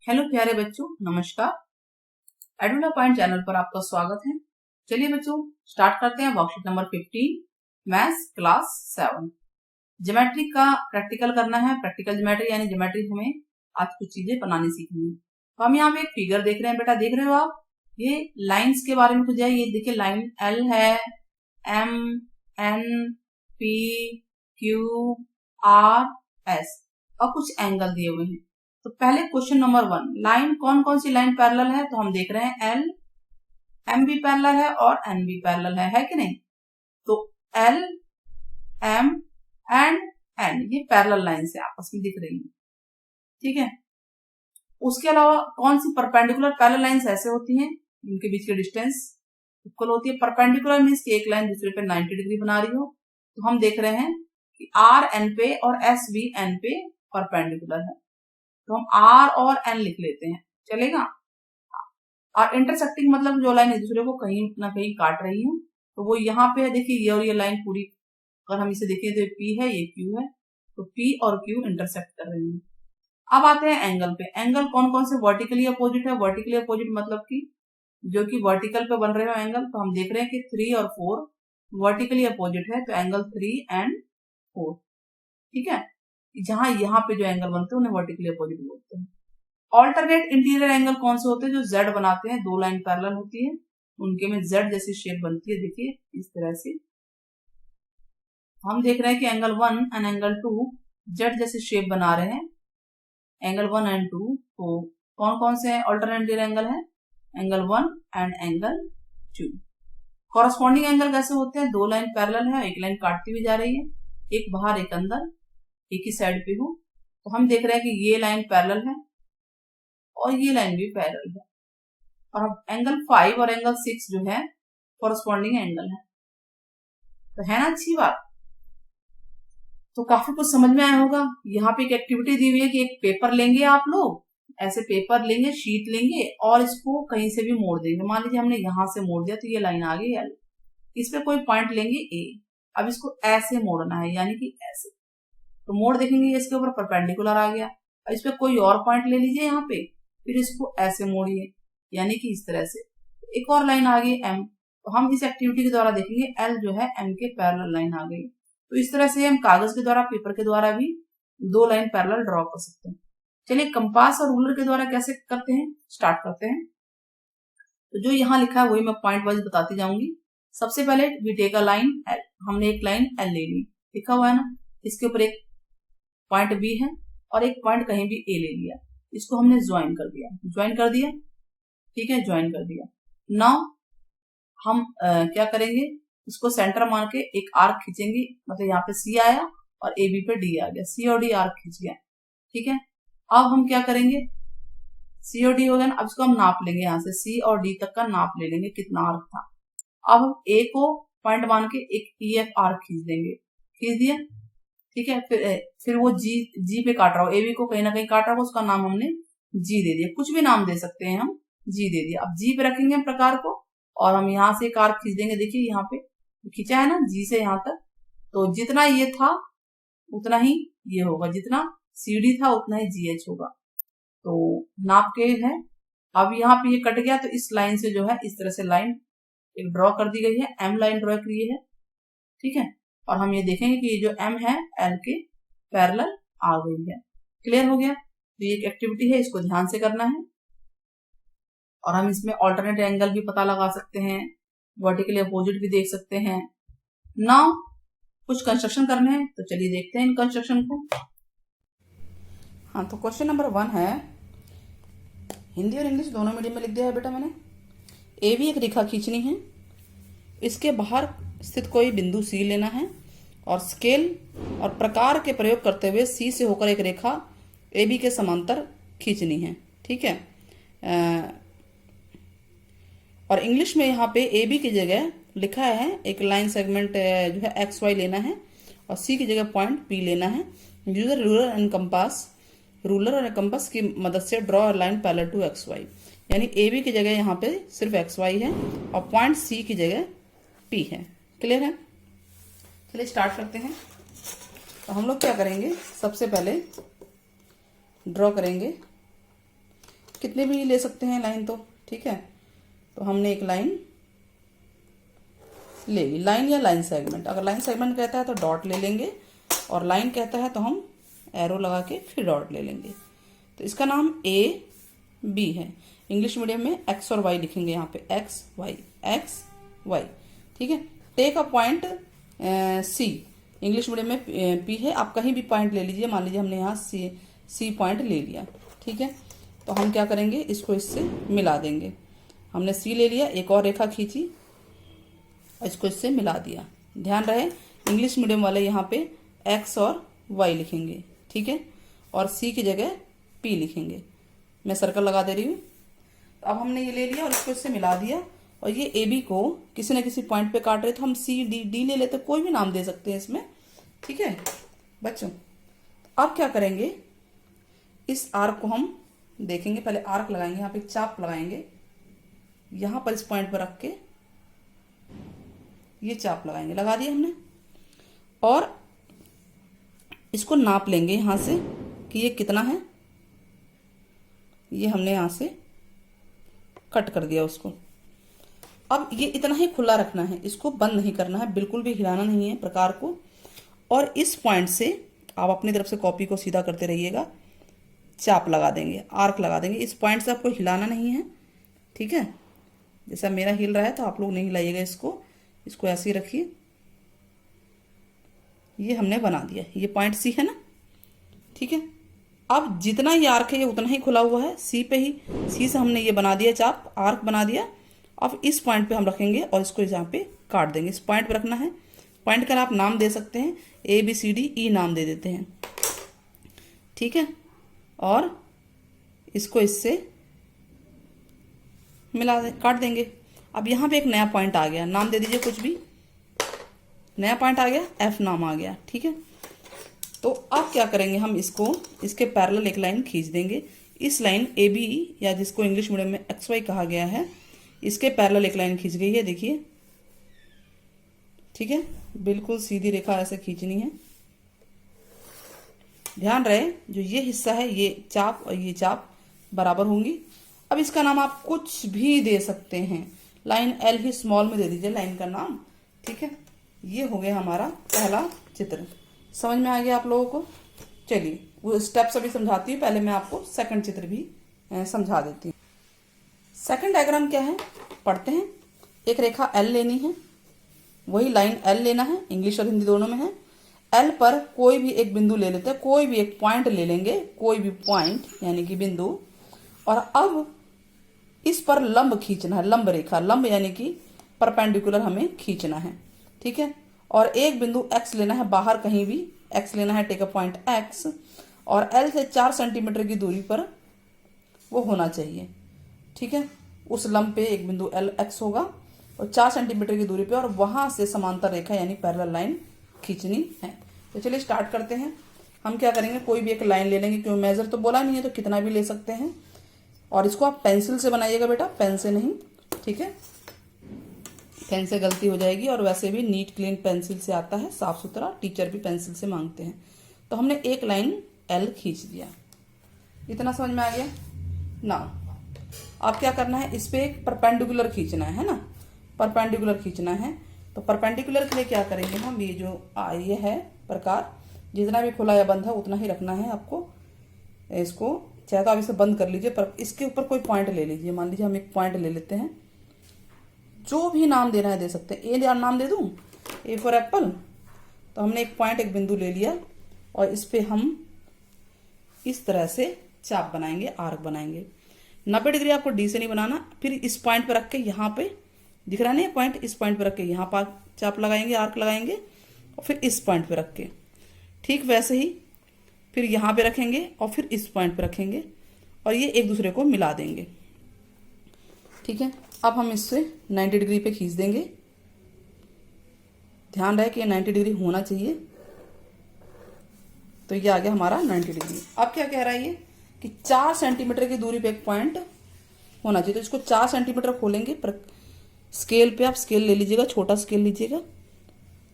Hello प्यारे बच्चों, नमस्कार। एडुला पॉइंट चैनल पर आपका स्वागत है। चलिए बच्चों, स्टार्ट करते हैं worksheet number 15 maths class 7। Geometry का प्रैक्टिकल करना है। प्रैक्टिकल ज्योमेट्री यानी ज्योमेट्री हमें आज कुछ चीजें बनानी सीखनी है। तो हम यहाँ पे एक फिगर देख रहे हैं। बेटा देख रहे हो आप, ये लाइन्स के बारे में कुछ है। ये देखिए लाइन एल है, M, N, P, Q, R, S और कुछ एंगल दिए हुए हैं। तो पहले क्वेश्चन नंबर 1, लाइन कौन कौन सी लाइन पैरेलल है? तो हम देख रहे हैं एल, एम भी पैरेलल है और एन भी पैरेलल है कि नहीं? तो एल, एम एंड एन ये पैरेलल लाइन से आपस में दिख रही है, ठीक है। उसके अलावा कौन सी परपेंडिकुलर पैरेलल लाइंस ऐसे होती हैं इनके बीच की डिस्टेंस इक्वल होती है। परपेंडिकुलर मींस कि एक लाइन दूसरे पे 90 डिग्री बना रही हो। तो हम देख रहे हैं कि आर एन पे और एस भी एन पे परपेंडिकुलर है, तो हम आर और एन लिख लेते हैं, चलेगा। और इंटरसेक्टिंग मतलब जो लाइन एक दूसरे को कहीं ना कहीं काट रही है, तो वो यहाँ पे है। देखिए ये और ये लाइन पूरी, अगर हम इसे देखें तो ये पी है, ये क्यू है, तो पी और क्यू इंटरसेक्ट कर रही है। अब आते हैं एंगल पे। एंगल कौन कौन से वर्टिकली अपोजिट है? वर्टिकली अपोजिट मतलब कि जो कि वर्टिकल पे बन रहे हो एंगल। तो हम देख रहे हैं कि 3 और 4 वर्टिकली अपोजिट है, तो एंगल 3 एंड 4, ठीक है। जहां यहाँ पे जो एंगल बनते हैं उन्हें वर्टिकली अपोजिट बोलते हैं। ऑल्टरनेट इंटीरियर एंगल कौन से होते हैं? जो जेड बनाते हैं, दो लाइन पैरेलल होती है, उनके में जेड जैसी शेप बनती है। देखिए इस तरह से हम देख रहे हैं कि एंगल 1 एंड एंगल 2 जेड जैसी शेप बना रहे हैं। एंगल 1 एंड 2 तो कौन कौन से ऑल्टरनेट इंटीरियर एंगल है? Angle 1 and angle 2। Corresponding angle कैसे होते हैं? दो लाइन पैरेलल है, एक लाइन काटती हुई जा रही है, एक बाहर एक अंदर, एक ही साइड पे हो। तो हम देख रहे हैं कि ये लाइन पैरेलल है और ये लाइन भी पैरेलल है। और अब एंगल 5 और एंगल 6 जो है कॉरस्पॉन्डिंग एंगल है। तो है ना अच्छी बात। तो काफी कुछ समझ में आया होगा। यहाँ पे एक एक्टिविटी दी हुई है कि एक पेपर लेंगे आप लोग, ऐसे पेपर लेंगे, शीट लेंगे और इसको कहीं से भी मोड़ देंगे। मान लीजिए हमने यहां से मोड़ दिया तो ये लाइन आ गई एल, इस पे कोई पॉइंट लेंगे ए। अब इसको ऐसे मोड़ना है, यानी कि ऐसे। तो मोड़ देखेंगे इसके ऊपर परपेंडिकुलर आ गया। अब इस पे कोई और पॉइंट ले लीजिए यहाँ पे, फिर इसको ऐसे मोड़िए, यानी कि इस तरह से। एक और लाइन आ गई एम, तो हम इस एक्टिविटी के द्वारा देखेंगे एल जो है एम के पैरेलल लाइन आ गई। तो इस तरह से हम कागज के द्वारा, पेपर के द्वारा भी दो लाइन पैरेलल ड्रॉ कर सकते हैं। चलिए कंपास और रूलर के द्वारा कैसे करते हैं, स्टार्ट करते हैं। तो जो यहाँ लिखा है वही मैं पॉइंट वाइज बताती जाऊंगी। सबसे पहले we take a line L, हमने एक लाइन एल ले ली, लिखा हुआ है ना, इसके ऊपर एक पॉइंट बी है और एक पॉइंट कहीं भी ए ले लिया, इसको हमने ज्वाइन कर दिया, ठीक है, ज्वाइन कर दिया। नाउ हम क्या करेंगे, इसको सेंटर मान के एक आर्क खींचेंगे, मतलब यहाँ पे सी आया और ए बी पे डी आ गया, सी और डी आर्क खींच गया, ठीक है। अब हम क्या करेंगे, सी और डी हो गया ना, अब इसको हम नाप लेंगे, यहाँ से सी और डी तक का नाप ले लेंगे कितना आर्क था। अब हम ए को पॉइंट मान के एक ई एफ आर्क खींच देंगे, खींच दिया, ठीक है। फिर वो जी पे काट रहा हो, ए बी को कहीं ना कहीं काट रहा हो, उसका नाम हमने जी दे दिया, कुछ भी नाम दे सकते हैं हम, जी दे दिया। अब जी पे रखेंगे हम प्रकार को और हम यहाँ से एक आर्क खींच देंगे। देखिए यहाँ पे खींचा है ना जी से यहाँ तक, तो जितना ये था उतना ही ये होगा, जितना सी डी था उतना ही जी एच होगा। तो नाप के है। अब यहाँ पे ये कट गया, तो इस लाइन से जो है इस तरह से लाइन एक ड्रॉ कर दी गई है, एम लाइन ड्रॉ की है, ठीक है। और हम ये देखेंगे कि ये जो एम है एल के पैरेलल आ गई है। क्लियर हो गया। तो ये एक एक्टिविटी है, इसको ध्यान से करना है। और हम इसमें ऑल्टरनेट एंगल भी पता लगा सकते हैं, वर्टिकली अपोजिट भी देख सकते हैं। नाउ कुछ कंस्ट्रक्शन करने हैं, तो चलिए देखते हैं इन कंस्ट्रक्शन को। हाँ, तो क्वेश्चन नंबर 1 है, हिंदी और इंग्लिश दोनों मीडियम में लिख दिया है बेटा मैंने। ए भी एक रेखा खींचनी है, इसके बाहर स्थित कोई बिंदु सी लेना है और स्केल और प्रकार के प्रयोग करते हुए सी से होकर एक रेखा ए बी के समांतर खींचनी है, ठीक है। और इंग्लिश में यहाँ पे ए बी की जगह लिखा है एक लाइन सेगमेंट जो है एक्स वाई लेना है और सी की जगह पॉइंट पी लेना है। यूजर रूलर और कंपास की मदद से draw line parallel to X Y, यानी ए बी की जगह यहाँ पे सिर्फ एक्स वाई है और पॉइंट सी की जगह पी है। क्लियर है। चलिए स्टार्ट करते हैं। तो हम लोग क्या करेंगे, सबसे पहले ड्रॉ करेंगे कितने भी ले सकते हैं लाइन, तो ठीक है। तो हमने एक लाइन ले ली, लाइन या लाइन सेगमेंट। अगर लाइन सेगमेंट कहता है तो डॉट ले लेंगे, और लाइन कहता है तो हम एरो लगा के फिर डॉट ले लेंगे। तो इसका नाम AB है। इंग्लिश मीडियम में एक्स और वाई लिखेंगे, यहाँ पे एक्स वाई, ठीक है। Take a point C, English medium में P है, आप कहीं भी पॉइंट ले लीजिए। मान लीजिए हमने यहाँ C पॉइंट ले लिया, ठीक है। तो हम क्या करेंगे, इसको इससे मिला देंगे। हमने C ले लिया, एक और रेखा खींची, इसको इससे मिला दिया। ध्यान रहे इंग्लिश मीडियम वाले यहाँ पे एक्स और वाई लिखेंगे, ठीक है, और C की जगह P लिखेंगे। मैं सर्कल लगा दे रही हूँ। अब हमने ये ले लिया और इसको इससे मिला दिया, और ये AB को किसी न किसी पॉइंट पे काट रहे, तो हम CD ले लेते, कोई भी नाम दे सकते हैं इसमें, ठीक है बच्चों। अब क्या करेंगे, इस आर्क को हम देखेंगे, पहले आर्क लगाएंगे, यहाँ पे चाप लगाएंगे, यहाँ पर इस पॉइंट पर रख के ये चाप लगाएंगे, लगा दिया हमने। और इसको नाप लेंगे यहाँ से कि ये कितना है। ये हमने यहाँ से कट कर दिया उसको। अब ये इतना ही खुला रखना है, इसको बंद नहीं करना है, बिल्कुल भी हिलाना नहीं है प्रकार को। और इस पॉइंट से आप अपनी तरफ से कॉपी को सीधा करते रहिएगा, चाप लगा देंगे, आर्क लगा देंगे। इस पॉइंट से आपको हिलाना नहीं है, ठीक है। जैसा मेरा हिल रहा है तो आप लोग नहीं हिलाइएगा इसको ऐसे ही रखिए। ये हमने बना दिया, ये पॉइंट C है ना, ठीक है। अब जितना ये आर्क है ये उतना ही खुला हुआ है, C पे ही, C से हमने ये बना दिया चाप, आर्क बना दिया। अब इस पॉइंट पे हम रखेंगे और इसको यहाँ पे काट देंगे। इस पॉइंट पे रखना है, पॉइंट का आप नाम दे सकते हैं, ABCDE नाम दे देते हैं, ठीक है। और इसको इससे काट देंगे। अब यहाँ पे एक नया पॉइंट आ गया, नाम दे दीजिए कुछ भी, नया पॉइंट आ गया, F नाम आ गया, ठीक है। तो अब क्या करेंगे, हम इसके पैरेलल एक लाइन खींच देंगे। इस लाइन AB, या जिसको इंग्लिश मीडियम में XY कहा गया है, इसके पैरेलल एक लाइन खींच गई है, देखिए, ठीक है। बिल्कुल सीधी रेखा ऐसे खींचनी है। ध्यान रहे जो ये हिस्सा है, ये चाप और ये चाप बराबर होंगी। अब इसका नाम आप कुछ भी दे सकते हैं, लाइन L ही स्मॉल में दे दीजिए लाइन का नाम, ठीक है। ये हो गया हमारा पहला चित्र। समझ में आ गया आप लोगों को? चलिए वो स्टेप्स अभी समझाती हूँ, पहले मैं आपको सेकंड चित्र भी समझा देती हूँ। सेकंड डायग्राम क्या है पढ़ते हैं। एक रेखा L लेनी है, वही लाइन L लेना है, इंग्लिश और हिंदी दोनों में है। L पर कोई भी एक बिंदु ले लेते हैं, कोई भी एक पॉइंट ले लेंगे, कोई भी पॉइंट यानी कि बिंदु। और अब इस पर लंब खींचना है, लंब रेखा, लंब यानी कि परपेंडिकुलर हमें खींचना है, ठीक है। और एक बिंदु X लेना है, बाहर कहीं भी X लेना है, टेक अ पॉइंट X, और L से 4 सेंटीमीटर की दूरी पर वो होना चाहिए, ठीक है। उस लंब पे एक बिंदु X होगा और 4 सेंटीमीटर की दूरी पे, और वहां से समांतर रेखा यानी पैरेलल लाइन खींचनी है। तो चलिए स्टार्ट करते हैं। हम क्या करेंगे, कोई भी एक लाइन ले लेंगे, क्यों मेजर तो बोला नहीं है तो कितना भी ले सकते हैं। और इसको आप पेंसिल से बनाइएगा बेटा, पेन से नहीं, ठीक है। पेन से गलती हो जाएगी, और वैसे भी नीट क्लीन पेंसिल से आता है, साफ सुथरा, टीचर भी पेंसिल से मांगते हैं। तो हमने एक लाइन L खींच दिया, इतना समझ में आ गया ना। अब क्या करना है, इस पे एक परपेंडिकुलर खींचना है ना, परपेंडिकुलर खींचना है। तो परपेंडिकुलर के लिए क्या करेंगे हम, ये जो ये है प्रकार, जितना भी खुला या बंद है उतना ही रखना है आपको। इसको चाहे तो आप इसे बंद कर लीजिए, पर इसके ऊपर कोई पॉइंट ले लीजिए। मान लीजिए हम एक पॉइंट ले लेते हैं, जो भी नाम देना है दे सकते हैं। ए नाम दे दूं, A फॉर एप्पल। तो हमने एक पॉइंट, एक बिंदु ले लिया, और इस पे हम इस तरह से चाप बनाएंगे, आर्क बनाएंगे। 90 डिग्री आपको D से नहीं बनाना। फिर इस पॉइंट पे रख के, यहाँ पे दिख रहा नहीं पॉइंट, इस पॉइंट पे रख के यहाँ पर चाप लगाएंगे, आर्क लगाएंगे, और फिर इस पॉइंट पे रख के ठीक वैसे ही फिर यहाँ पे रखेंगे, और फिर इस पॉइंट पे रखेंगे, और ये एक दूसरे को मिला देंगे, ठीक है। अब हम इससे 90 डिग्री पे खींच देंगे। ध्यान रहे कि ये 90 डिग्री होना चाहिए। तो ये आ गया हमारा 90 डिग्री। अब क्या कह रहा है ये कि 4 सेंटीमीटर की दूरी पे एक पॉइंट होना चाहिए। तो इसको 4 सेंटीमीटर खोलेंगे, पर स्केल पे आप स्केल ले लीजिएगा, छोटा स्केल लीजिएगा,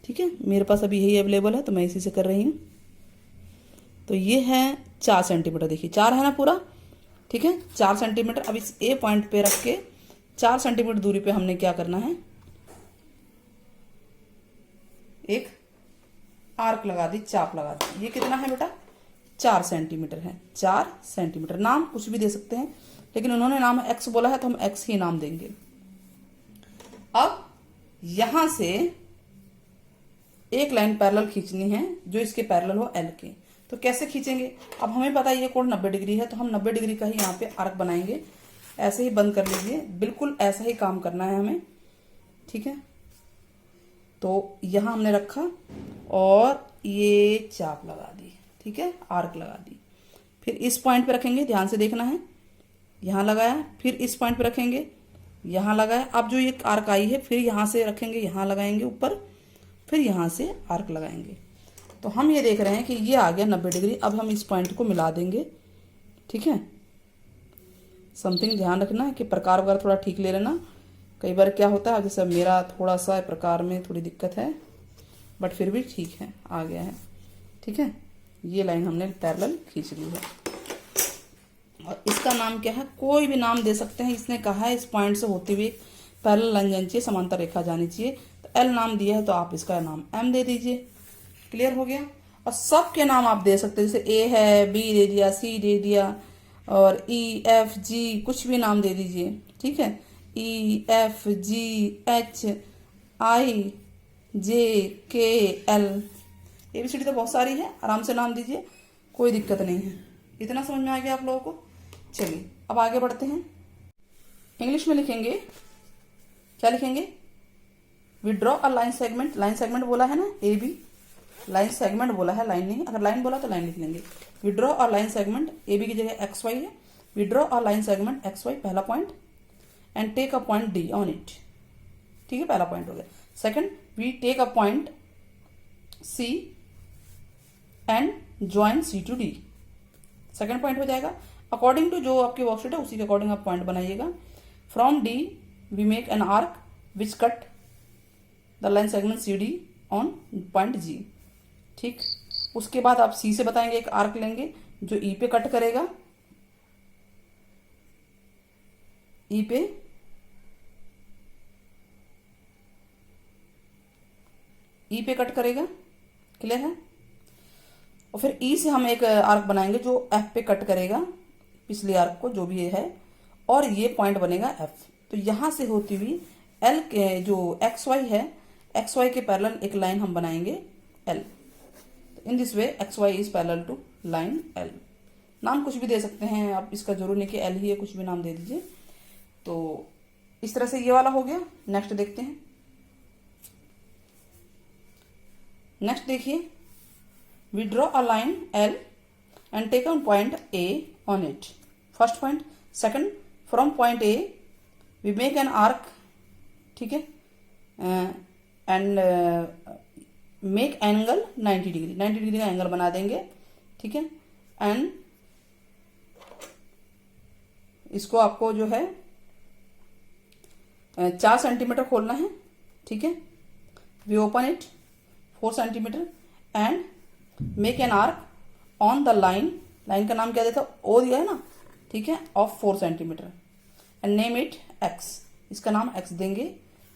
ठीक है। मेरे पास अभी यही अवेलेबल है तो मैं इसी से कर रही हूँ। तो ये है 4 सेंटीमीटर, देखिए 4 है ना पूरा। ठीक है, 4 सेंटीमीटर। अब इस ए पॉइंट पे रख के 4 सेंटीमीटर दूरी पे हमने क्या करना है, एक आर्क लगा दी, चाप लगा दी। ये कितना है बेटा, 4 सेंटीमीटर है, 4 सेंटीमीटर। नाम कुछ भी दे सकते हैं, लेकिन उन्होंने नाम एक्स बोला है तो हम एक्स ही नाम देंगे। अब यहां से एक लाइन पैरेलल खींचनी है जो इसके पैरेलल हो एल के। तो कैसे खींचेंगे, अब हमें पता है ये कोण 90 डिग्री है, तो हम 90 डिग्री का ही यहाँ पे आर्क बनाएंगे। ऐसे ही बंद कर लीजिए, बिल्कुल ऐसा ही काम करना है हमें, ठीक है। तो यहां हमने रखा और ये चाप लगा दी, ठीक है, आर्क लगा दी। फिर इस पॉइंट पे रखेंगे, ध्यान से देखना है, यहां लगाया, फिर इस पॉइंट पे रखेंगे, यहां लगाया। अब जो ये आर्क आई है, फिर यहां से रखेंगे, यहां लगाएंगे ऊपर, फिर यहां से आर्क लगाएंगे। तो हम ये देख रहे हैं कि ये आ गया 90 डिग्री। अब हम इस पॉइंट को मिला देंगे, ठीक है। समथिंग ध्यान रखना है कि प्रकार वगैरह थोड़ा ठीक ले लेना। कई बार क्या होता है, जैसे मेरा थोड़ा सा प्रकार में थोड़ी दिक्कत है, बट फिर भी ठीक है, आ गया है, ठीक है। ये लाइन हमने पैरेलल खींच ली है। और इसका नाम क्या है, कोई भी नाम दे सकते हैं। इसने कहा है इस पॉइंट से होते हुए पैरेलल लाइन जानी चाहिए, समांतर रेखा जानी चाहिए। तो एल नाम दिया है तो आप इसका नाम एम दे दीजिए। क्लियर हो गया। और सब के नाम आप दे सकते हैं, जैसे ए है, बी दे दिया, सी दे दिया, और ई एफ जी कुछ भी नाम दे दीजिए, ठीक है। E F G H I जे के एल, एबीसीडी तो बहुत सारी है, आराम से नाम दीजिए, कोई दिक्कत नहीं है। इतना समझ में आ गया आप लोगों को। चलिए अब आगे बढ़ते हैं। इंग्लिश में लिखेंगे, क्या लिखेंगे, withdraw a line segment. Line segment बोला है ना, ए बी, लाइन सेगमेंट बोला है, लाइन नहीं। अगर लाइन बोला तो लाइन लिख लेंगे। We draw a line segment, A B की जगह एक्स वाई है। We draw a line segment X Y, पहला point, and take a point D on it, ठीक है, पहला पॉइंट हो गया। Second, we take a point C and join C to D, second point हो जाएगा। अकॉर्डिंग टू जो आपकी वर्कशीट है उसी के अकॉर्डिंग आप पॉइंट बनाइएगा। From D we make an arc which cut the line segment C D on point G, ठीक। उसके बाद आप सी से बताएंगे, एक आर्क लेंगे जो ई पे कट करेगा, ई पे कट करेगा, क्लियर है। और फिर ई से हम एक आर्क बनाएंगे जो एफ पे कट करेगा, पिछले आर्क को जो भी है, और ये पॉइंट बनेगा एफ। तो यहां से होती हुई एल के जो एक्स वाई है, एक्स वाई के पैरेलल एक लाइन हम बनाएंगे L. In this way X Y is parallel to line L. नाम कुछ भी दे सकते हैं आप, इसका जरूर नहीं कि एल ही है, कुछ भी नाम दे दीजिए। तो इस तरह से ये वाला हो गया। नेक्स्ट देखते हैं। नेक्स्ट देखिए, we draw a line L and take a point A on it. First point. Second, from point A we make an arc, ठीक है, and make angle 90 degree, 90 degree का एंगल बना देंगे, ठीक है। एंड इसको आपको जो है 4 सेंटीमीटर खोलना है, ठीक है। We open it 4 centimetre and make an arc on the line, line का नाम क्या देता, ओ दिया है ना, ठीक है, of 4 centimetre, and name it X, इसका नाम एक्स देंगे,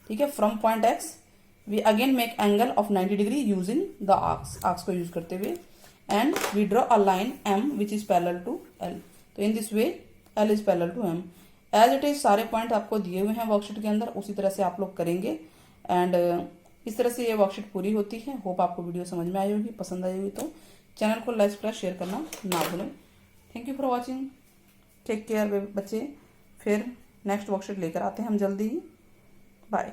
ठीक है। From point X we again make angle of 90 degree using the arcs को यूज करते हुए, and we draw a line M which is parallel to L. तो in this way L is parallel to M. As it is सारे point आपको दिए हुए हैं worksheet के अंदर, उसी तरह से आप लोग करेंगे। एंड इस तरह से ये वर्कशीट पूरी होती है। होप आपको वीडियो समझ में आई होगी, पसंद आई होगी तो चैनल को लाइक सब्सक्राइब शेयर करना ना भूलें। Thank you for watching, take care बच्चे। फिर नेक्स्ट वर्कशीट लेकर आते हैं हम जल्दी ही। बाय।